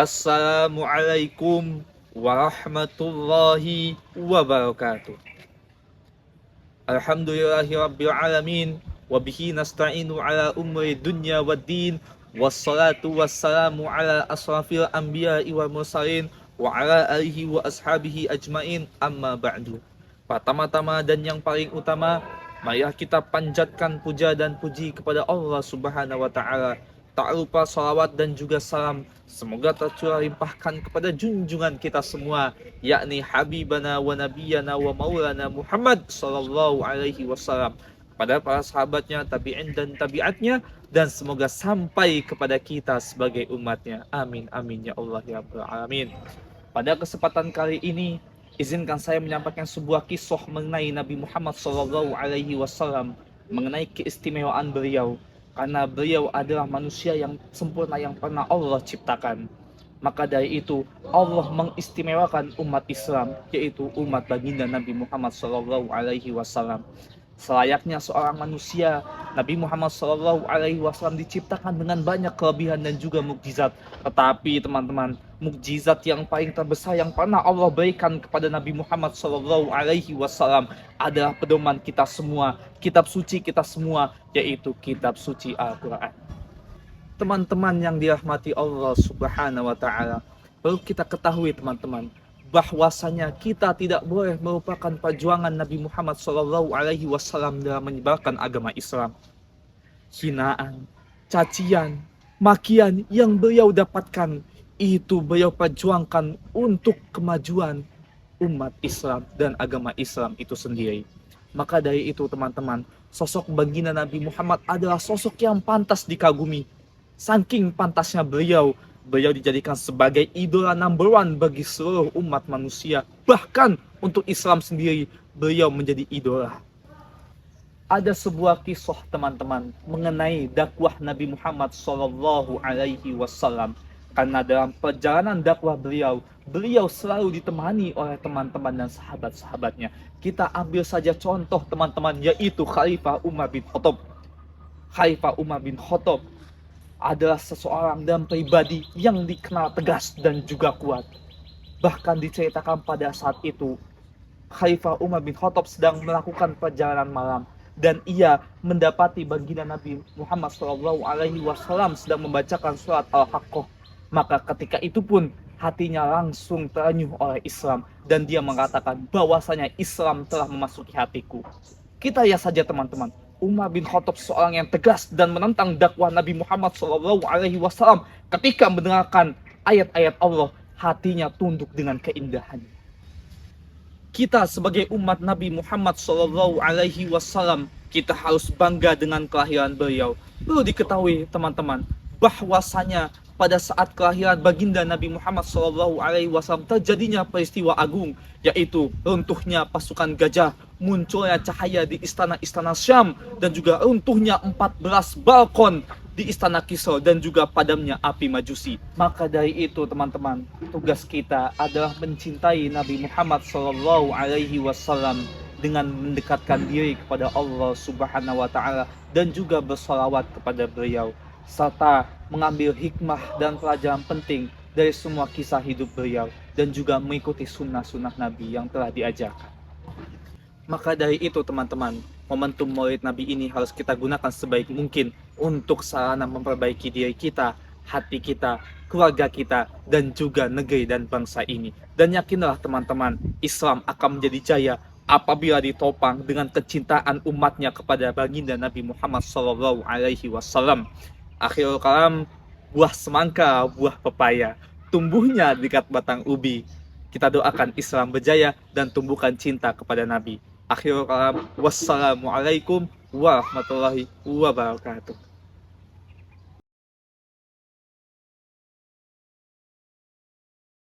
Assalamualaikum warahmatullahi wabarakatuh. Alhamdulillahi rabbil alamin, wabihi nasta'inu ala umri dunya waddin, wassalatu wassalamu ala asrafil anbiya'i wal mursalin, wa ala alihi wa ashabihi ajmain, amma ba'du. Pertama-tama dan yang paling utama, marilah kita panjatkan puja dan puji kepada Allah Subhanahu wa ta'ala. Tak lupa salawat dan juga salam semoga tercurah limpahkan kepada junjungan kita semua, yakni Habibana wa Nabiyana wa Maulana Muhammad sallallahu alaihi wasallam, kepada para sahabatnya, tabi'in dan tabi'atnya, dan semoga sampai kepada kita sebagai umatnya. Amin amin ya Allah ya Rabbal alamin. Pada kesempatan kali ini, izinkan saya menyampaikan sebuah kisah mengenai Nabi Muhammad sallallahu alaihi wasallam, mengenai keistimewaan beliau. Karena beliau adalah manusia yang sempurna yang pernah Allah ciptakan. Maka dari itu Allah mengistimewakan umat Islam, yaitu umat baginda Nabi Muhammad SAW. Selayaknya seorang manusia, Nabi Muhammad SAW diciptakan dengan banyak kelebihan dan juga mukjizat. Tetapi teman-teman, mukjizat yang paling terbesar yang pernah Allah berikan kepada Nabi Muhammad SAW adalah pedoman kita semua, kitab suci kita semua, yaitu kitab suci Al-Quran. Teman-teman yang dirahmati Allah Subhanahu wa ta'ala, perlu kita ketahui teman-teman, bahwasanya kita tidak boleh merupakan perjuangan Nabi Muhammad SAW dalam menyebarkan agama Islam. Hinaan, cacian, makian yang beliau dapatkan, itu beliau perjuangkan untuk kemajuan umat Islam dan agama Islam itu sendiri. Maka dari itu teman-teman, sosok baginda Nabi Muhammad adalah sosok yang pantas dikagumi. Saking pantasnya beliau dijadikan sebagai idola number one bagi seluruh umat manusia. Bahkan untuk Islam sendiri, beliau menjadi idola. Ada sebuah kisah teman-teman mengenai dakwah Nabi Muhammad SAW. Karena dalam perjalanan dakwah beliau selalu ditemani oleh teman-teman dan sahabat-sahabatnya. Kita ambil saja contoh teman-teman, yaitu Khalifah Umar bin Khattab. Khalifah Umar bin Khattab adalah seseorang dan pribadi yang dikenal tegas dan juga kuat. Bahkan diceritakan pada saat itu, Khalifah Umar bin Khattab sedang melakukan perjalanan malam, dan ia mendapati baginda Nabi Muhammad SAW sedang membacakan surat Al-Haqqah. Maka ketika itu pun hatinya langsung terenyuh oleh Islam, dan dia mengatakan bahwasanya Islam telah memasuki hatiku. Kita lihat saja teman-teman, Umar bin Khattab seorang yang tegas dan menentang dakwah Nabi Muhammad SAW. Ketika mendengarkan ayat-ayat Allah, hatinya tunduk dengan keindahannya. Kita sebagai umat Nabi Muhammad SAW, kita harus bangga dengan kelahiran beliau. Perlu diketahui teman-teman, bahwasanya pada saat kelahiran baginda Nabi Muhammad SAW terjadinya peristiwa agung, yaitu runtuhnya pasukan gajah, munculnya cahaya di istana-istana Syam, dan juga runtuhnya 14 balkon di istana Kisra, dan juga padamnya api Majusi. Maka dari itu teman-teman, tugas kita adalah mencintai Nabi Muhammad SAW dengan mendekatkan diri kepada Allah Subhanahu wa ta'ala, dan juga bersalawat kepada beliau, serta mengambil hikmah dan pelajaran penting dari semua kisah hidup beliau, dan juga mengikuti sunnah-sunnah Nabi yang telah diajarkan. Maka dari itu teman-teman, momentum Maulid Nabi ini harus kita gunakan sebaik mungkin untuk sarana memperbaiki diri kita, hati kita, keluarga kita, dan juga negeri dan bangsa ini. Dan yakinlah teman-teman, Islam akan menjadi jaya apabila ditopang dengan kecintaan umatnya kepada baginda Nabi Muhammad SAW. Akhirul kalam, buah semangka, buah pepaya, tumbuhnya di dekat batang ubi. Kita doakan Islam berjaya dan tumbuhkan cinta kepada Nabi. Akhirul kalam, wassalamualaikum warahmatullahi wabarakatuh.